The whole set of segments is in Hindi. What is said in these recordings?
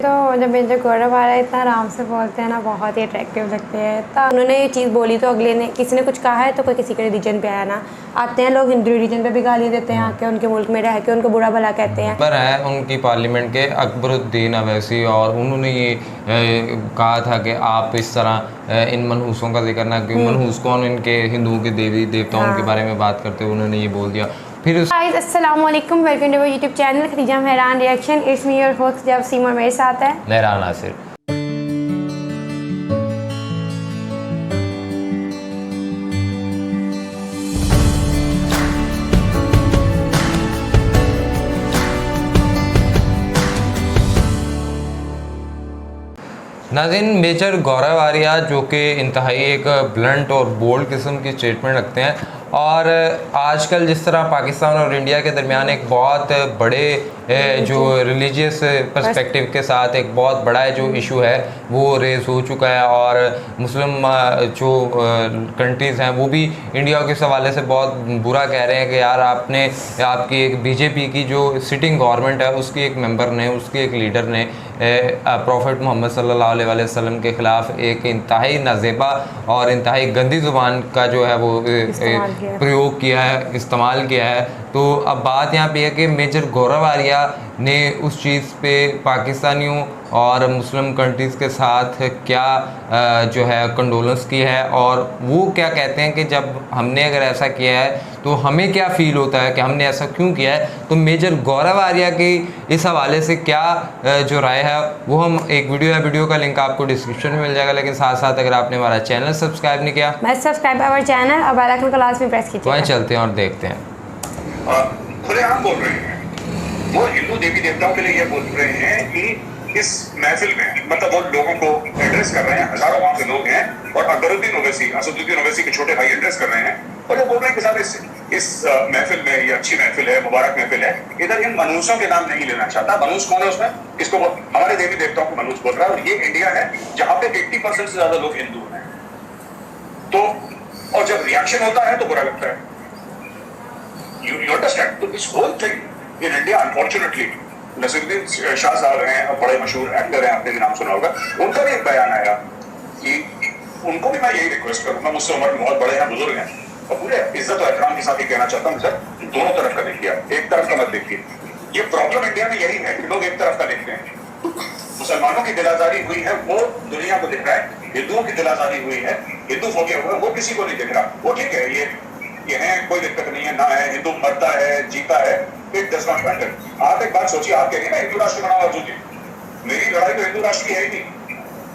तो जब मेजर गौरव आ रहा है इतना आराम से बोलते हैं ना, बहुत ही अट्रैक्टिव लगते हैं। तो उन्होंने ये चीज़ बोली तो अगले ने किसी ने कुछ कहा है तो कोई किसी के रिलीजन पे आया ना, आते हैं लोग हिंदू रिलीजन पे भी गाली देते हैं आके, उनके मुल्क में रह के उनको बुरा भला कहते हैं। पर है उनकी पार्लियामेंट के अकबरुद्दीन अवैसी, और उन्होंने ये कहा था कि आप इस तरह इन मनहूसों का जिक्र ना, कि मनहूस कौन, इनके हिंदुओं के देवी देवताओं के बारे में बात करते हुए उन्होंने ये बोल दिया। फिर अस्सलाम वालेकुम, welcome to YouTube channel Khadija Mehran reaction. It's me your host जब सीमा, मेरे साथ है मेहरान नासिर। नाज़रीन, मेजर गौरव आर्या जो कि इंतहाई एक ब्लंट और बोल्ड किस्म की स्टेटमेंट रखते हैं, और आजकल जिस तरह पाकिस्तान और इंडिया के दरमियान एक बहुत बड़े जो रिलीजियस पर्सपेक्टिव के साथ एक बहुत बड़ा जो इशू है वो रेज हो चुका है, और मुस्लिम जो कंट्रीज़ हैं वो भी इंडिया के हवाले से बहुत बुरा कह रहे हैं कि यार आपने आपकी एक बीजेपी की जो सिटिंग गवर्नमेंट है उसकी एक मेंबर ने, उसके एक लीडर ने प्रॉफिट मोहम्मद सल्लल्लाहु अलैहि वसल्लम के ख़िलाफ़ एक इंतहाई नाज़ेबा और इंतहाई गंदी ज़ुबान का जो है वो प्रयोग किया है, इस्तेमाल किया है। तो अब बात यहाँ पे है कि मेजर गौरव आर्या ने उस चीज़ पे पाकिस्तानियों और मुस्लिम कंट्रीज़ के साथ क्या जो है कंडोलेंस की है, और वो क्या कहते हैं कि जब हमने अगर ऐसा किया है तो हमें क्या फ़ील होता है कि हमने ऐसा क्यों किया है। तो मेजर गौरव आर्या की इस हवाले से क्या जो राय है वो हम एक वीडियो का लिंक आपको डिस्क्रिप्शन में मिल जाएगा। लेकिन साथ साथ अगर आपने हमारा चैनल सब्सक्राइब नहीं किया, मैं सब्सक्राइब आवर चैनल और बेल आइकन को लाजमी प्रेस कीजिए। वहीं चलते हैं और देखते हैं। खुलेआम बोल रहे हैं, वो हिंदू देवी देवताओं के लिए ये बोल रहे हैं कि इस महफिल में, मतलब वो लोगों को एड्रेस कर रहे हैं, हजारों वहां के लोग हैं, और अकबरुद्दीन ओवैसी, असदुद्दीन ओवैसी के छोटे भाई एड्रेस कर रहे हैं, और वो बोल रहे हैं कि साहब इस महफिल में, ये अच्छी महफिल है, मुबारक महफिल है, इधर इन मनहूसों के नाम नहीं लेना चाहता। मनहूस कौन है उसमें? इसको हमारे देवी देवताओं को मनहूस बोल रहा है, और ये इंडिया है जहाँ पे 80% से ज्यादा लोग हिंदू हैं। तो और जब रिएक्शन होता है तो बुरा लगता है। You understand? तो इस whole thing in India, unfortunately, Naseeruddin Shah साहब हैं, बड़े मशहूर एक्टर हैं, आपने भी नाम सुना होगा, उनका भी एक बयान आया कि उनको भी मैं यही रिक्वेस्ट करूंगा, मुझसे उम्र में बहुत बड़े हैं, बुजुर्ग हैं, और पूरे इज्जत और एहतराम के साथ ही कहना चाहता हूँ सर, दोनों तरफ का देखिए, एक तरफ का मत देखिए। ये प्रॉब्लम इंडिया में यही है कि लोग एक तरफ का देखते हैं। मुसलमानों की दिलाजारी हुई है वो दुनिया को दिख रहा है, हिंदुओं की दिलाजारी हुई है, हिंदू फोबिया हुआ है वो किसी को नहीं दिख रहा। वो ठीक है, ये है, कोई दिक्कत नहीं है, ना है, हिंदू मरता है, जीता है, इट डज नॉट मैटर। आप एक बात सोचिए, आप कहेंगे ना हिंदू राष्ट्र बनाओ अर्जुन जी, मेरी लड़ाई तो हिंदू राष्ट्र की है ही नहीं,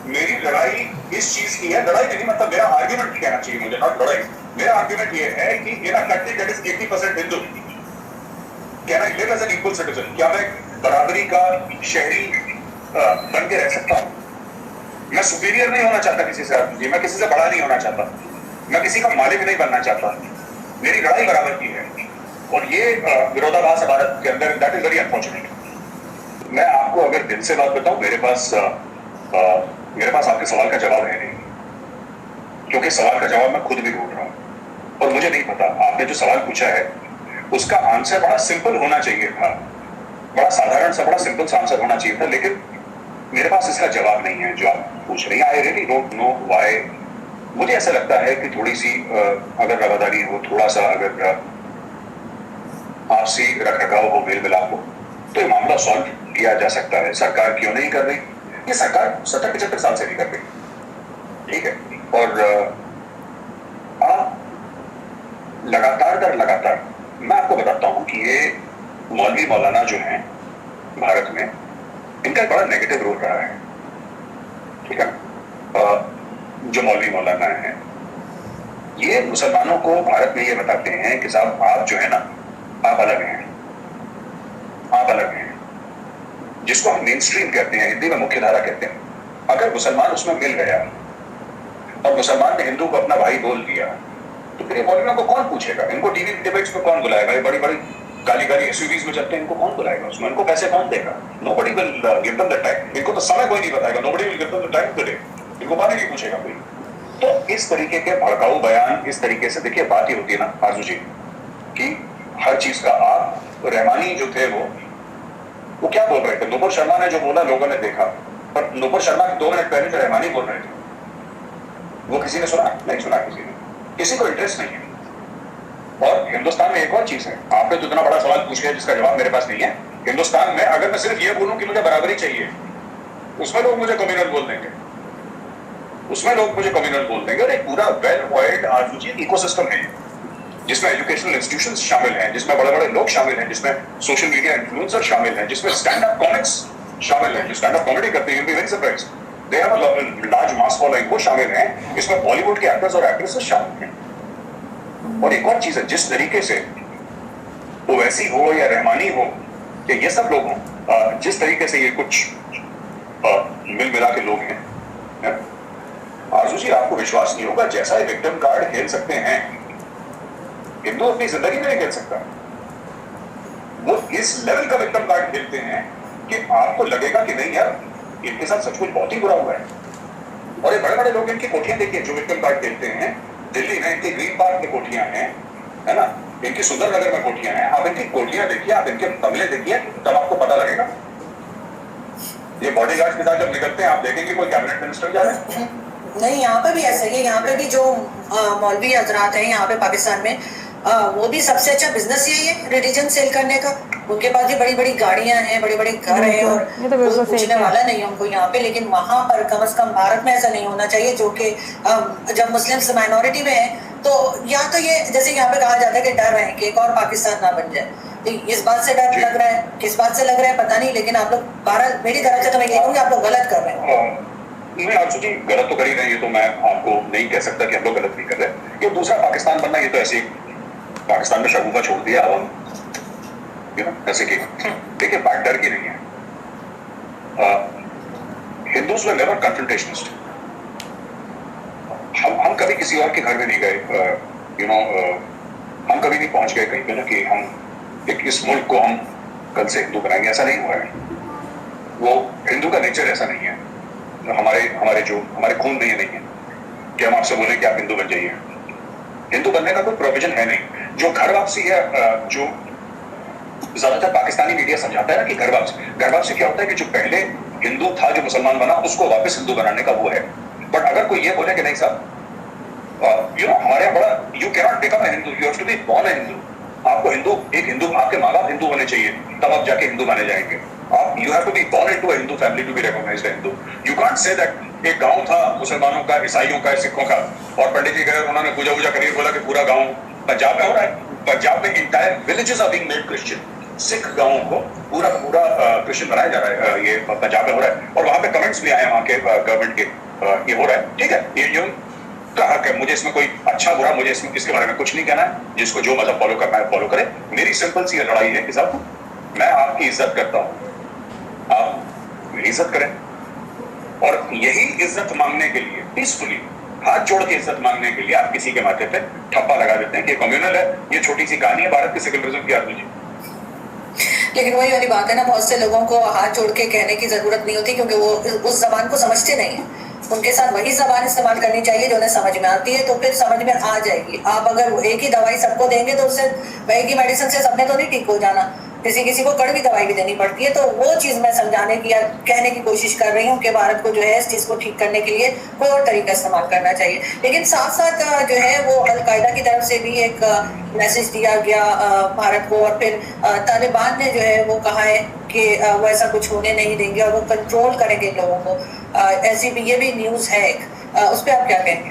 मेरी लड़ाई इस चीज की है, लड़ाई नहीं मतलब मेरा आर्ग्यूमेंट कहना चाहिए मुझे, नॉट लड़ाई। मेरा आर्ग्यूमेंट ये है कि in a country that is 80% Hindu, can I live as an equal citizen? क्या मैं बराबरी का शहरी बन के रह सकता हूँ? मैं सुपीरियर नहीं होना चाहता किसी से अर्जुन जी, मैं किसी से बड़ा नहीं होना चाहता, मैं किसी का मालिक नहीं बनना चाहता, मेरी लड़ाई बराबर की है। और ये विरोधाभास है भारत के अंदर, दैट इज वेरी अनफॉर्चुनेट। मैं आपको अगर दिल से बात बताऊं, मेरे पास आपके सवाल का जवाब है नहीं, क्योंकि सवाल का जवाब मैं खुद भी ढूंढ रहा हूं, और मुझे नहीं पता। आपने जो सवाल पूछा है उसका आंसर बड़ा सिंपल होना चाहिए था, बड़ा साधारण सा, बड़ा सिंपल सा आंसर होना चाहिए था, लेकिन मेरे पास इसका जवाब नहीं है जो आप पूछ रही हैं। I really don't know why. मुझे ऐसा लगता है कि थोड़ी सी अगर रवादारी हो, थोड़ा सा अगर आपसी रखरखाव हो, मेल मिलाप हो, तो ये मामला सॉल्व किया जा सकता है। सरकार क्यों नहीं कर रही? ये सरकार 70-75 साल से नहीं कर रही, ठीक है। और आप लगातार मैं आपको बताता हूं कि ये मौलवी मौलाना जो हैं भारत में, इनका एक बड़ा नेगेटिव रोल रहा है, ठीक है। जो मौलवी मौलाना है ये मुसलमानों को भारत में ये बताते हैं कि साहब आप जो है ना, आप अलग हैं, आप अलग हैं, जिसको हम मेन स्ट्रीम कहते हैं, हिंदी में मुख्य धारा कहते हैं। अगर मुसलमान उसमें मिल गया और मुसलमान ने हिंदू को अपना भाई बोल दिया, तो फिर मौलवियों को कौन पूछेगा? इनको टीवी डिबेट्स में कौन बुलाएगा? ये बड़ी बड़ी गाली एसयूवीज में चलते हैं, इनको कौन बुलाएगा उसमें? इनको पैसे कौन देगा? Nobody will give them the time. इनको तो समय कोई नहीं बताएगा, nobody will give them the time of the day, इनको बात ही नहीं पूछेगा कोई। तो इस तरीके के भड़काऊ बयान, इस तरीके से देखिए बात ही होती है ना आरजू जी, कि हर चीज का आप रहमानी जो थे वो वो क्या बोल रहे थे? नुपुर शर्मा ने जो बोला लोगों ने देखा, पर नुपुर शर्मा के 2 मिनट पहले जो रहमानी बोल रहे थे वो किसी ने सुना? नहीं सुना किसी को इंटरेस्ट नहीं है। और हिंदुस्तान में एक और चीज है, आपने तो इतना बड़ा सवाल पूछ लिया जिसका जवाब मेरे पास नहीं है। हिंदुस्तान में अगर मैं सिर्फ ये बोलूं कि मुझे बराबरी चाहिए, उसमें लोग मुझे कम्युनल बोल देंगे, और एक पूरा वेल ऑयल्ड आरजीजी इकोसिस्टम है जिसमें एजुकेशनल इंस्टीट्यूशंस शामिल हैं, जिसमें बड़े बड़े लोग शामिल हैं, जिसमें सोशल मीडिया इन्फ्लुएंसर शामिल हैं, जिसमें स्टैंड अप कॉमिक्स शामिल हैं, जो स्टैंड अप कॉमेडी करते हैं, you will be very surprised, they have a large mass following, वो शामिल हैं, इसमें बॉलीवुड के एक्टर्स और एक्ट्रेसेस शामिल हैं। और एक और चीज है, जिस तरीके से ओवैसी हो या रहमानी हो या ये सब लोग हों, जिस तरीके से ये कुछ मिल मिला के लोग हैं, आरजू जी आपको विश्वास नहीं होगा, जैसा ये विक्टिम कार्ड खेल सकते हैं हिंदू अपनी जिंदगी में नहीं खेल सकता। वो इस लेवल का विक्टिम कार्ड खेलते हैं कि आपको लगेगा कि नहीं यार इनके साथ सचमुच बहुत ही बुरा हुआ है। और ये बड़े बड़े लोग इनकी कोठियां देखिए जो विक्टिम कार्ड खेलते हैं, दिल्ली में इनकी ग्रीन पार्क में कोठियां हैं, है ना, इनकी सुंदरनगर में कोठियां हैं, आप इनकी कोठियां देखिए, आप इनके बंगले देखिए, तब आपको पता लगेगा। ये बॉडीगार्ड के साथ जब निकलते हैं आप देखेंगे कोई कैबिनेट मिनिस्टर जा रहे हैं। नहीं, यहाँ पे भी ऐसा ही है। यहाँ पे भी जो मौलवी हजरात हैं यहाँ पे पाकिस्तान में, वो भी सबसे अच्छा बिजनेस यही है रिलीजन सेल करने का। उनके पास भी बड़ी बड़ी गाड़ियां हैं, बड़े बड़े घर हैं, और कोई पूछने वाला नहीं है उनको यहाँ पे। लेकिन वहां पर कम से कम भारत में ऐसा नहीं होना चाहिए, जो कि जब मुस्लिम्स माइनॉरिटी में है तो यहाँ तो ये जैसे यहाँ पे कहा जाता है कि डर है कि एक और पाकिस्तान ना बन जाए। तो इस बात से डर लग रहा है, किस बात से लग रहा है पता नहीं, लेकिन आप लोग भारत, मेरी तरफ से तो मैं कहूँगी आप लोग गलत कर रहे हैं। नहीं आप सोचिए गलत तो कर ही रहे हैं, तो मैं आपको नहीं कह सकता कि हम लोग गलत नहीं कर रहे। ये दूसरा पाकिस्तान बनना, ये तो ऐसे पाकिस्तान में शगुफा छोड़ दिया अब ऐसे कि देखिए बात डर की नहीं है। Hindus were never confrontationist. हम कभी किसी और के घर में नहीं गए, हम कभी नहीं पहुंच गए कहीं पे ना कि हम इस मुल्क को हम कल से हिंदू बनाएंगे, ऐसा नहीं हुआ है। वो हिंदू का नेचर ऐसा नहीं है, हमारे खून में ये नहीं है कि हम आपसे बोले कि आप हिंदू बन जाइए। हिंदू बनने का कोई प्रोविजन है नहीं। जो घर वापसी है, जो ज्यादातर पाकिस्तानी मीडिया समझाता है ना कि घर वापसी क्या होता है कि जो पहले हिंदू था जो मुसलमान बना उसको वापस हिंदू बनाने का वो है। बट अगर कोई ये बोले कि नहीं साहब हमारे यहाँ बड़ा, you can not become a Hindu, you have to be born a Hindu. आपको हिंदू आपके माँ बाप हिंदू होने चाहिए, तब आप जाके हिंदू माने जाएंगे। आप you have to be born into a Hindu family to be recognised Hindu. You can't say that एक गांव था मुसलमानों का, ईसाइयों का, सिखों का, और पंडित जी गए, उन्होंने पूजा करके बोला कि पूरा गांव पंजाब में हो रहा है, पंजाब में entire villages are being made Christian. Sikh गांवों को पूरा क्रिश्चियन बनाया जा रहा है, ये पंजाब में हो रहा है। और वहां पे कमेंट्स भी आए वहां के गवर्नमेंट के, ये हो रहा है, ठीक है, ये का हक है। मुझे इसमें कोई अच्छा बुरा, मुझे इसके बारे में कुछ नहीं कहना है। जिसको जो मजहब फॉलो करना है फॉलो करे। मेरी सिंपल सी लड़ाई है कि साहब मैं आपकी इज्जत करता हूँ, आप मेरी इज्जत करें। और यही इज्जत मांगने के लिए पीसफुली हाथ जोड़ के इज्जत मांगने के लिए आप किसी के माथे पे ठप्पा लगा देते हैं कि कम्युनल है। ये छोटी सी कहानी है भारत के सेकुलरिज्म की। आदमी जी लेकिन वही वाली बात है ना, बहुत से लोगों को हाथ जोड़ के कहने की जरूरत नहीं होती, क्योंकि वो उस जबान को समझते नहीं है। उनके साथ वही जबान इस्तेमाल करनी चाहिए जो उन्हें समझ में आती है, तो फिर समझ में आ जाएगी। आप अगर एक ही दवाई सबको देंगे तो उससे एक ही मेडिसिन से सबने तो नहीं ठीक हो जाना, किसी को कड़वी दवाई भी देनी पड़ती है। तो वो चीज़ मैं समझाने की या कहने की कोशिश कर रही हूँ कि भारत को जो है इस चीज़ को ठीक करने के लिए कोई और तरीका इस्तेमाल करना चाहिए। लेकिन साथ साथ जो है वो अलकायदा की तरफ से भी एक मैसेज दिया गया भारत को, और फिर तालिबान ने जो है वो कहा है कि वो ऐसा कुछ होने नहीं देंगे और वो कंट्रोल करेंगे लोगों को। ऐसी भी ये भी न्यूज़ है एक, उस पर आप क्या कहेंगे?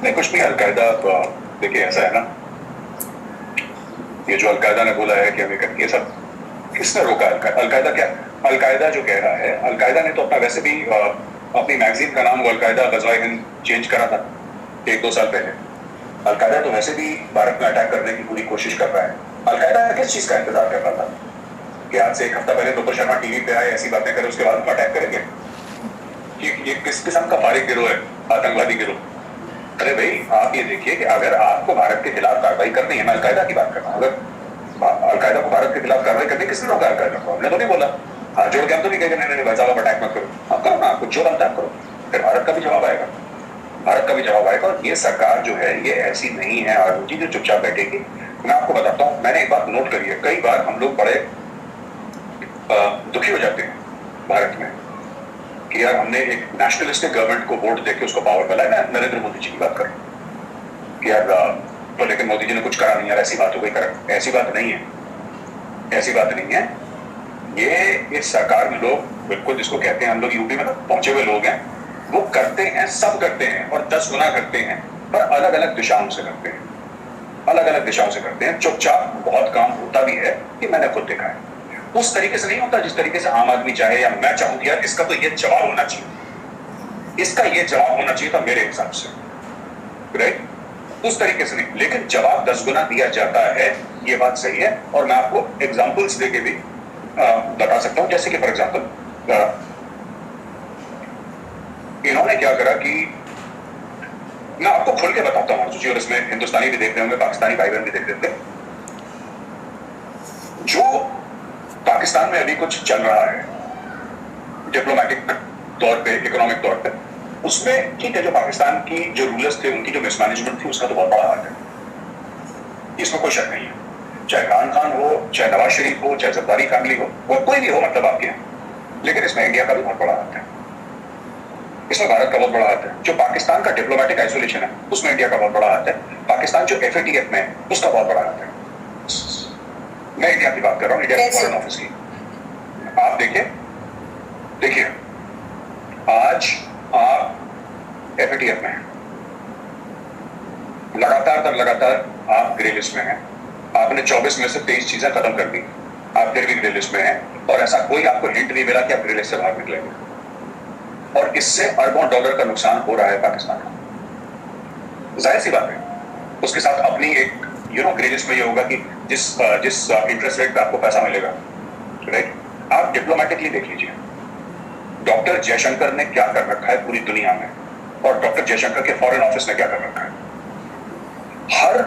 नहीं कुछ नहीं, अलकायदा देखिए ऐसा है ना, ये जो अलकायदा ने बोला है कि हमें ये सब किसने रोका? अलकायदा क्या, अलकायदा जो कह रहा है, अलकायदा ने तो अपना वैसे भी अपनी मैगजीन का नाम अलकायदा गज़वाए हिंद चेंज करा था 1-2 साल पहले। अलकायदा तो वैसे भी भारत में अटैक करने की पूरी कोशिश कर रहा है। अलकायदा किस चीज का इंतजार कर रहा था कि आज से 1 हफ्ता पहले नुपुर शर्मा टीवी पे आए, ऐसी बातें करे, उसके बाद अटैक करेंगे? ये किस किस्म का फारिग गिरोह है, आतंकवादी गिरोह? अरे भाई आप ये देखिए कि अगर आपको भारत के खिलाफ कार्रवाई करनी है, मैं अलकायदा की बात कर रहा हूँ, अगर अलकायदा को भारत के खिलाफ कार्रवाई करनी, किसने रोका अलकायदा को? हमने तो नहीं बोला, हाथ जोड़ के हम तो नहीं कहेंगे नहीं भाई साहब अटैक मत करो, आप करो ना, आपको जो बनता है करो। फिर भारत का भी जवाब आएगा, भारत का भी जवाब आएगा। और ये सरकार जो है ये ऐसी नहीं है आरजू जी जो चुपचाप बैठेगी। मैं आपको बताता हूँ, मैंने एक बात नोट करी है, कई बार हम लोग बड़े दुखी हो जाते हैं भारत में कि यार हमने एक नेशनलिस्टिक गवर्नमेंट को वोट देके उसको पावर मिला है। मैं नरेंद्र मोदी जी की बात कर रहा हूँ कि यार तो लेकिन मोदी जी ने कुछ करा नहीं यार, ऐसी बात हो गई। करेक्ट, ऐसी बात नहीं है, ऐसी बात नहीं है। ये इस सरकार में लोग बिल्कुल जिसको कहते हैं हम लोग यूपी में ना पहुंचे हुए लोग हैं, वो करते हैं, सब करते हैं और 10 गुना करते हैं, पर अलग अलग दिशाओं से करते हैं, अलग अलग दिशाओं से करते हैं। चुपचाप बहुत काम होता भी है कि मैंने खुद देखा है। उस तरीके से नहीं होता जिस तरीके से आम आदमी चाहे या मैं चाहूं कि यार इसका तो ये जवाब होना चाहिए, इसका ये जवाब होना चाहिए था मेरे हिसाब से, राइट? उस तरीके से नहीं, लेकिन जवाब 10 गुना दिया जाता है, ये बात सही है। और मैं आपको एग्जाम्पल्स देके भी बता सकता हूं। जैसे कि फॉर एग्जाम्पल इन्होंने क्या करा कि मैं आपको खुल के बताता हूं और इसमें हिंदुस्तानी भी देख रहे होंगे, पाकिस्तानी भाई बहन भी देख रहे होंगे। जो पाकिस्तान में अभी कुछ चल रहा है डिप्लोमेटिक तौर पे, इकोनॉमिक तौर पे, उसमें ठीक है जो पाकिस्तान की जो रूलर्स थे उनकी जो मिसमैनेजमेंट थी उसका तो बहुत बड़ा हाथ है, इसमें कोई शक नहीं है। चाहे इमरान खान हो, चाहे नवाज शरीफ हो, चाहे जरदारी फैमिली हो, कोई भी हो, मतलब आपके यहाँ, लेकिन इसमें इंडिया का भी बहुत बड़ा हाथ है, इसमें भारत का बहुत बड़ा हाथ है। जो पाकिस्तान का डिप्लोमेटिक आइसोलेशन है उसमें इंडिया का बहुत बड़ा हाथ है। पाकिस्तान जो FATF में है उसका बहुत बड़ा हाथ है। मैं इंडिया की बात कर रहा हूँ, इंडिया के फॉरेन ऑफिस की। आप देखिए आज आप FATF में हैं, लगातार आप ग्रे लिस्ट में हैं। आपने 24 में से 23 चीजें खत्म कर दी, आप फिर भी ग्रे लिस्ट में हैं और ऐसा कोई आपको हिंट नहीं मिला कि आप ग्रे लिस्ट से बाहर निकलेंगे। और इससे अरबों डॉलर का नुकसान हो रहा है पाकिस्तान को। जाहिर सी बात है, उसके साथ अपनी एक ग्रे लिस्ट में ये होगा कि जिस इंटरेस्ट रेट पे आपको पैसा मिलेगा, राइट? आप डिप्लोमेटिकली देख लीजिए डॉक्टर जयशंकर ने क्या कर रखा है पूरी दुनिया में, और डॉक्टर जयशंकर के फॉरेन ऑफिस ने क्या कर रखा है। हर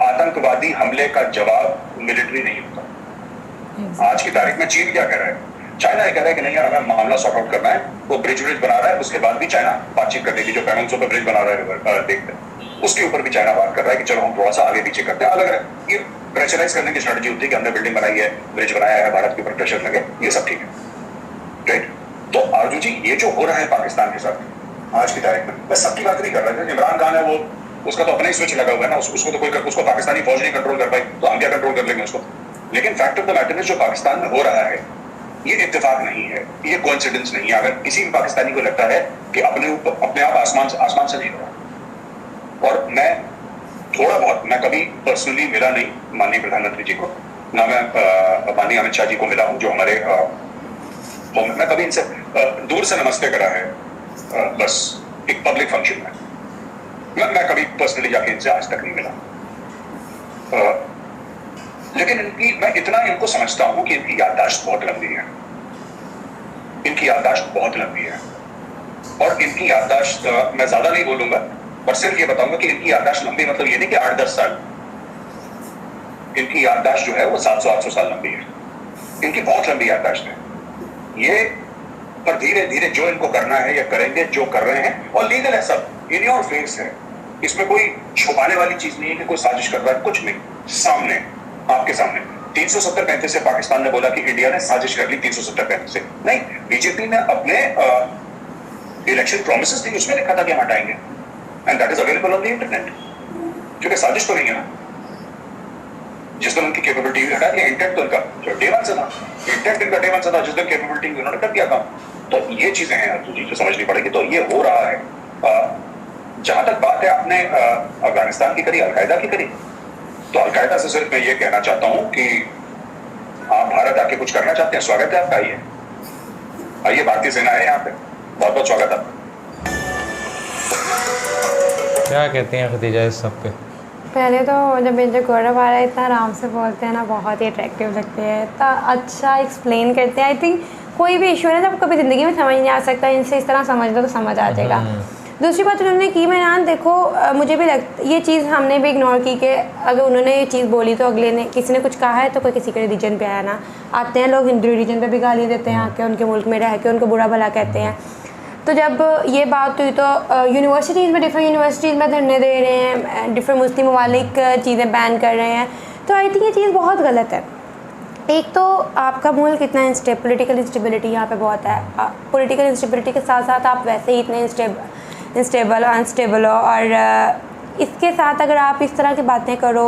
आतंकवादी हमले का जवाब मिलिट्री नहीं होता। आज की तारीख में चीन क्या कह रहा है? चाइना ये कह रहा है कि नहीं यार हमें मामला सॉर्ट आउट करना है, वो ब्रिज बना रहा है, उसके बाद भी चाइना बातचीत करने की, जो पैमेंसो पे ब्रिज बना रहा है देखते हैं, उसके ऊपर भी चाइना बात कर रहा है कि चलो हम थोड़ा सा आगे पीछे करते हैं। अलग अलग ये प्रेशराइज करने की स्ट्रेटजी होती है कि हमने बिल्डिंग बनाई है, ब्रिज बनाया है, भारत के ऊपर प्रेशर लगे, ये सब ठीक है, राइट? तो आरजू जी ये जो हो रहा है पाकिस्तान के साथ आज की तारीख में, मैं सबकी बात नहीं कर रहा था। इमरान खान है वो, उसका तो अपना ही स्विच लगा हुआ है ना, उसको तो कोई उसको पाकिस्तानी फौज नहीं कंट्रोल कर पाई, तो हम क्या कंट्रोल कर लेंगे उसको। लेकिन fact of the matter is जो पाकिस्तान में हो रहा है ये इत्तेफाक नहीं है, ये कोइंसिडेंस नहीं है। अगर किसी भी पाकिस्तानी को लगता है कि अपने आप आसमान से नहीं हो रहा, और मैं थोड़ा बहुत, मैं कभी पर्सनली मिला नहीं माननीय प्रधानमंत्री जी को, ना मैं माननीय अमित शाह जी को मिला हूँ जो हमारे मैं कभी इनसे दूर से नमस्ते करा है, बस एक पब्लिक फंक्शन में। मैं कभी पर्सनली जाके इनसे आज तक नहीं मिला, लेकिन मैं इतना इनको समझता हूं कि इनकी याददाश्त बहुत लंबी है, इनकी याददाश्त बहुत लंबी है। और इनकी याददाश्त, मैं ज्यादा नहीं बोलूंगा, पर सिर्फ ये बताऊंगा कि इनकी याददाश्त लंबी मतलब ये नहीं कि 8-10 साल, इनकी याददाश्त जो है वो 700-800 साल लंबी है। इनकी बहुत लंबी याददाश्त है ये, पर धीरे धीरे जो इनको करना है या करेंगे, जो कर रहे हैं, और लीगल है, सब इन योर फेस है, इसमें कोई छुपाने वाली चीज नहीं है कि कोई साजिश कर रहा है, कुछ नहीं, सामने, आपके सामने। 370-35 से पाकिस्तान ने बोला कि इंडिया ने साजिश कर ली, 370-35 से नहीं, बीजेपी ने अपने इलेक्शन प्रोमिसेस थी उसमें लिखा था कि हम हटाएंगे, and that is available on the internet, क्योंकि साजिश तो नहीं है ना। जिस दिन उनकी कैपेबिलिटी हटा दिया, इंटेंट तो उनका डे वन से था, इंटेंट इनका डे वन से था, जिस दिन कैपेबिलिटी उन्होंने कर दिया था। तो ये चीजें हैं अर्जुन जी जो समझनी पड़ेगी। तो ये हो रहा है। जहां तक बात है आपने अफगानिस्तान की करी, अलकायदा की करी, तो अलकायदा से सिर्फ मैं ये कहना चाहता हूं कि आप भारत आके कुछ करना चाहते हैं, स्वागत है आपका, आइए, भारतीय सेना है यहाँ पे, बहुत बहुत स्वागत है। क्या कहती हैं खदीजा इस सब पे? पहले तो जब मुझे गौरव आ रहा है, इतना आराम से बोलते हैं ना, बहुत ही अट्रैक्टिव लगते हैं, इतना अच्छा एक्सप्लेन करते हैं। आई थिंक कोई भी इशू है ना, जब कभी ज़िंदगी में समझ नहीं आ सकता, इनसे इस तरह समझ लो तो समझ आ जाएगा। दूसरी बात उन्होंने की मैं ना, देखो मुझे भी ये चीज़ हमने भी इग्नोर की कि अगर उन्होंने ये चीज़ बोली तो अगले ने, किसी ने कुछ कहा है तो कोई किसी के रिलीजन पे आया ना, आते हैं लोग हिंदू रिलीजन पे भी गाली देते हैं आके, उनके मुल्क में रह के उनको बुरा भला कहते हैं। तो जब ये बात हुई तो यूनिवर्सिटीज़ में, डिफरेंट यूनिवर्सिटीज़ में धरने दे रहे हैं, डिफरेंट मुस्लिम ममालिक चीज़ें बैन कर रहे हैं, तो आई थिंक ये चीज़ बहुत गलत है। एक तो आपका मुल्क इतना पॉलिटिकल इंस्टेबिलिटी यहाँ पे बहुत है। पॉलिटिकल इंस्टेबिलिटी के साथ साथ आप वैसे ही इतने इंस्टेबल अनस्टेबल हो, और इसके साथ अगर आप इस तरह की बातें करो,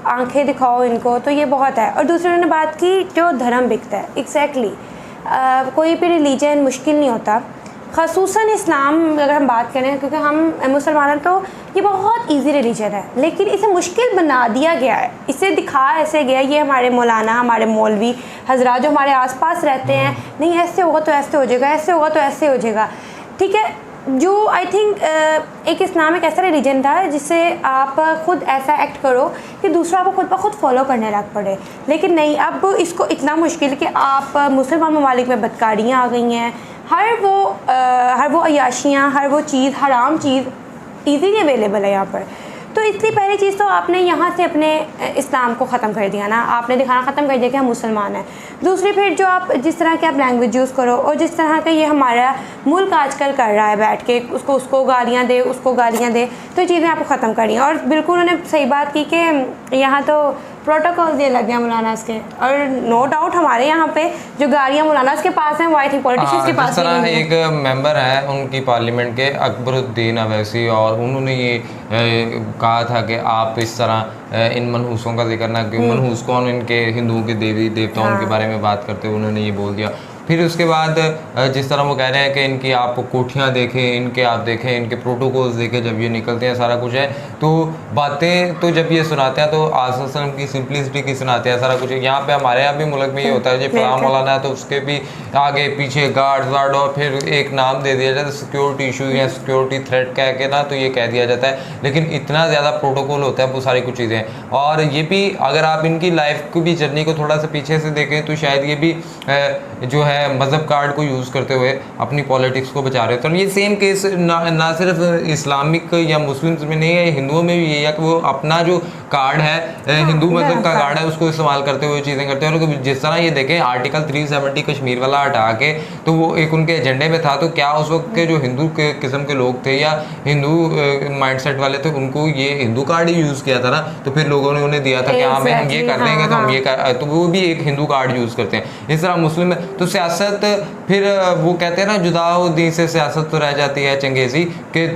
आंखें दिखाओ इनको, तो ये बहुत है। और दूसरी उन्होंने बात की जो धर्म बिकता है, एग्जैक्टली कोई भी रिलीजन मुश्किल नहीं होता, ख़ुसूसन इस्लाम अगर हम बात करें, क्योंकि हम मुसलमान हैं तो ये बहुत इजी रिलीजन है, लेकिन इसे मुश्किल बना दिया गया है, इसे दिखा ऐसे गया। ये हमारे मौलाना, हमारे मौलवी हजरात जो हमारे आसपास रहते हैं, नहीं ऐसे होगा तो ऐसे हो जाएगा, ऐसे होगा तो ऐसे हो जाएगा, ठीक है। जो आई थिंक एक इस्लाम एक ऐसा रिलीजन था जिससे आप खुद ऐसा एक्ट करो कि दूसरा आपको खुद ब खुद फॉलो करने लग पड़े, लेकिन नहीं, अब इसको इतना मुश्किल कि आप मुसलमान ममालिक में बदकारियाँ आ गई हैं, हर वो अय्याशियाँ, हर वो चीज़, हराम चीज़ ईज़िली अवेलेबल है यहाँ पर। तो इसलिए पहली चीज़ तो आपने यहाँ से अपने इस्लाम को ख़त्म कर दिया ना, आपने दिखाना ख़त्म कर दिया कि हम मुसलमान हैं। दूसरी फिर जो आप जिस तरह के आप लैंग्वेज यूज़ करो, और जिस तरह का ये हमारा मुल्क आजकल कर रहा है बैठ के, उसको गालियाँ दे, उसको गालियाँ दे, तो ये चीज़ें आपको ख़त्म करनी है। और बिल्कुल उन्होंने सही बात की कि यहाँ तो प्रोटोकॉल दिए लग गया मौलानास के, और नो डाउट हमारे यहाँ पे जो गाड़ियाँ मौलानास के पास हैं वो आई थिंक पॉलिटिशियंस के पास नहीं है। एक मेंबर है उनकी पार्लियामेंट के, अकबरुद्दीन अवैसी, और उन्होंने ये कहा था कि आप इस तरह इन मनहूसों का जिक्र ना करें। मनहूस कौन? इनके हिंदुओं के देवी देवताओं के बारे में बात करते हुए उन्होंने ये बोल दिया। फिर उसके बाद जिस तरह वो कह रहे हैं कि इनकी आप कोठियाँ देखें, इनके आप देखें, इनके प्रोटोकॉल्स देखें, जब ये निकलते हैं सारा कुछ है, तो बातें तो जब ये सुनाते हैं तो आसम की सिंपलिसिटी की सुनाते हैं सारा कुछ। यहाँ पे हमारे यहाँ भी मुल्क में ये होता है, जो फलां मौलाना है तो उसके भी आगे पीछे गार्ड और फिर एक नाम दे दिया जाता है सिक्योरिटी इशू या सिक्योरिटी थ्रेट कह के ना, तो ये कह दिया जाता है। लेकिन इतना ज़्यादा प्रोटोकॉल होता है, वो सारी कुछ चीज़ें। और ये भी अगर आप इनकी लाइफ को भी जर्नी को थोड़ा सा पीछे से देखें तो शायद ये भी जो है मज़हब कार्ड को यूज़ करते हुए अपनी पॉलिटिक्स को बचा रहे थे। और ये सेम केस ना सिर्फ इस्लामिक या मुस्लिम्स में नहीं है, हिंदुओं में भी यही है कि वो अपना जो कार्ड है हिंदू मज़हब का कार्ड है उसको इस्तेमाल करते हुए चीज़ें करते हैं। और जिस तरह ये देखें आर्टिकल 370 कश्मीर वाला हटा के, तो वो एक उनके एजेंडे में था, तो क्या उस वक्त के जो हिंदू के किस्म के लोग थे या हिंदू माइंडसेट वाले थे, उनको ये हिंदू कार्ड ही यूज़ किया था ना। तो फिर लोगों ने उन्हें दिया था कि हाँ हम ये कर देंगे, तो हम ये तो वो भी एक हिंदू कार्ड यूज़ करते हैं। इस तरह मुस्लिम में तो सियासत, फिर वो कहते हैं ना जुदाओ दीन से सियासत तो रह जाती है चंगेज़ी, कि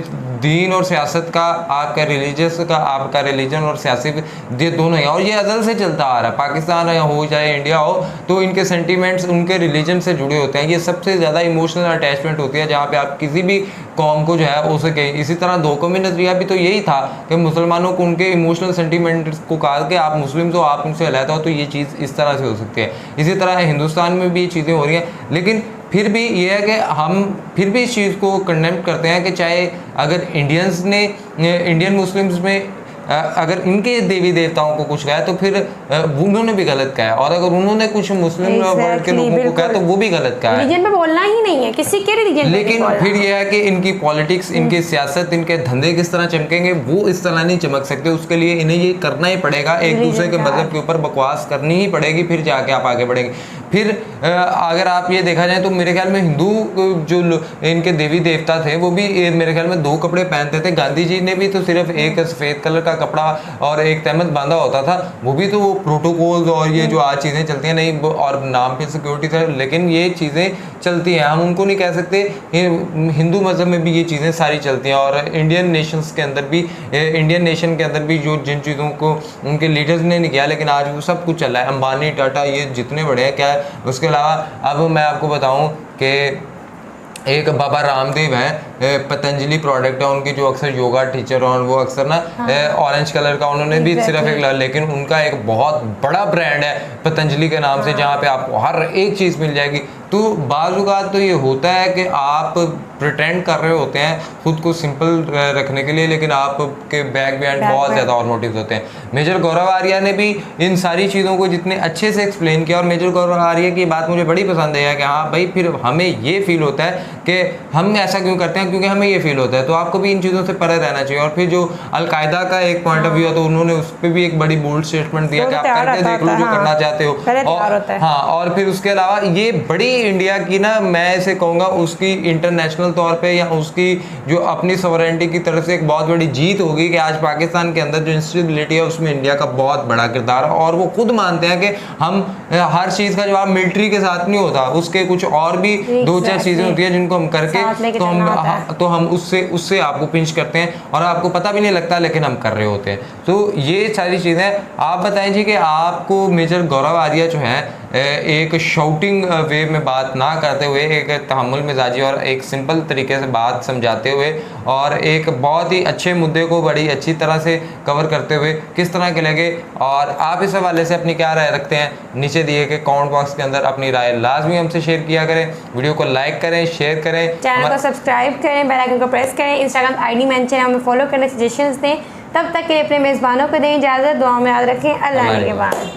दीन और सियासत का, आपका रिलीजियस का, आपका रिलीजन और सियासी ये दोनों है, और ये अज़ल से चलता आ रहा है। पाकिस्तान हो चाहे इंडिया हो, तो इनके सेंटीमेंट्स उनके रिलीजन से जुड़े होते हैं। ये सबसे ज़्यादा इमोशनल अटैचमेंट होती है जहाँ पे आप किसी भी कौम को जो है हो सके। इसी तरह धोखों में नजरिया भी तो यही था कि मुसलमानों को उनके इमोशनल सेंटीमेंट्स को कहा कि आप मुस्लिम हो, आप उनसे अलहदा हो, तो ये चीज़ इस तरह से हो सकती है। इसी तरह हिंदुस्तान में भी ये चीज़ें हो रही हैं, लेकिन फिर भी ये है कि हम फिर भी इस चीज़ को कंडेम करते हैं कि चाहे अगर इंडियन मुस्लिम्स में अगर इनके देवी देवताओं को कुछ कहा तो फिर उन्होंने भी गलत कहा है, और अगर उन्होंने कुछ मुस्लिम वर्ल्ड के लोगों को कहा तो वो भी गलत कहा है। रिलीजन पे बोलना ही नहीं है, किसी के रिलीजन पे। लेकिन फिर यह है कि इनकी पॉलिटिक्स, इनकी सियासत, इनके धंधे किस तरह चमकेंगे, वो इस तरह नहीं चमक सकते। उसके लिए इन्हें ये करना ही पड़ेगा, एक दूसरे के मजहब के ऊपर बकवास करनी ही पड़ेगी, फिर जाके आप आगे बढ़ेंगे। फिर अगर आप ये देखा जाए तो मेरे ख्याल में हिंदू जो इनके देवी देवता थे वो भी मेरे ख्याल में 2 कपड़े पहनते थे। गांधी जी ने भी तो सिर्फ एक सफ़ेद कलर का कपड़ा और एक तहमत बांधा होता था, वो भी तो वो प्रोटोकॉल्स और ये जो आज चीज़ें चलती हैं नहीं, और नाम पे सिक्योरिटी था, लेकिन ये चीज़ें चलती हैं। हम उनको नहीं कह सकते, हिंदू मज़हब में भी ये चीज़ें सारी चलती हैं, और इंडियन नेशंस के अंदर भी, इंडियन नेशन के अंदर भी जो जिन चीज़ों को उनके लीडर्स ने नहीं किया, लेकिन आज वो सब कुछ चल रहा है। अंबानी, टाटा, ये जितने बड़े हैं क्या है। उसके अलावा अब मैं आपको बताऊं कि एक बाबा रामदेव हैं, पतंजलि प्रोडक्ट है उनकी, जो अक्सर योगा टीचर, और वो अक्सर ना ऑरेंज कलर का उन्होंने भी सिर्फ एक, लेकिन उनका एक बहुत बड़ा ब्रांड है पतंजलि के नाम से, जहाँ पे आपको हर एक चीज़ मिल जाएगी। तो बाज़-औक़ात तो ये होता है कि आप प्रिटेंड कर रहे होते हैं खुद को सिंपल रखने के लिए, लेकिन आपके बैक बिहाइंड बहुत ज़्यादा और मोटिव्स होते हैं। मेजर गौरव आर्या ने भी इन सारी चीज़ों को जितने अच्छे से एक्सप्लेन किया, और मेजर गौरव आर्या की बात मुझे बड़ी पसंद है कि हाँ भाई, फिर हमें ये फील होता है कि हम ऐसा क्यों करते हैं, क्योंकि हमें ये फील होता है। तो आपको भी इन चीज़ों से परे रहना चाहिए। और फिर जो अलकायदा का एक पॉइंट ऑफ व्यू है, तो उन्होंने उस पर भी एक बड़ी बोल्ड स्टेटमेंट दिया कि आप करके देख लो जो करना चाहते हो। हाँ, और फिर उसके अलावा ये बड़ी इंडिया की ना, मैं ऐसे कहूँगा उसकी इंटरनेशनल तौर पे या उसकी जो अपनी सॉवरेनिटी की तरफ से एक बहुत बड़ी जीत होगी कि आज पाकिस्तान के अंदर जो इंस्टेबिलिटी है उसमें इंडिया का बहुत बड़ा किरदार है। और वो खुद मानते हैं कि हम हर चीज़ का जवाब मिलिट्री के साथ नहीं होता, उसके कुछ और भी 2-4 चीज़ें होती है जिनको हम करके तो हम उससे आपको पिंच करते हैं और आपको पता भी नहीं लगता, लेकिन हम कर रहे होते हैं। तो ये सारी चीज़ें आप बताएं जी कि आपको मेजर गौरव आर्या जो है एक शाउटिंग वे में बात ना करते हुए एक तहम्मुल मिजाजी और एक सिंपल तरीके से बात समझाते हुए और एक बहुत ही अच्छे मुद्दे को बड़ी अच्छी तरह से कवर करते हुए किस तरह के लगे, और आप इस हवाले से अपनी क्या राय रखते हैं नीचे दिए के कमेंट बॉक्स के अंदर अपनी राय लाजमी हमसे शेयर किया करें। वीडियो को लाइक करें, शेयर करें, चैनल को सब्सक्राइब करें, बेल आइकन को प्रेस करें, इंस्टाग्राम आईडी मेंशन हमें फॉलो करने, सजेशंस दें। तब तक के लिए अपने मेज़बानों को दें इजाज़त, दुआ में याद रखें। अल्लाह के बाद।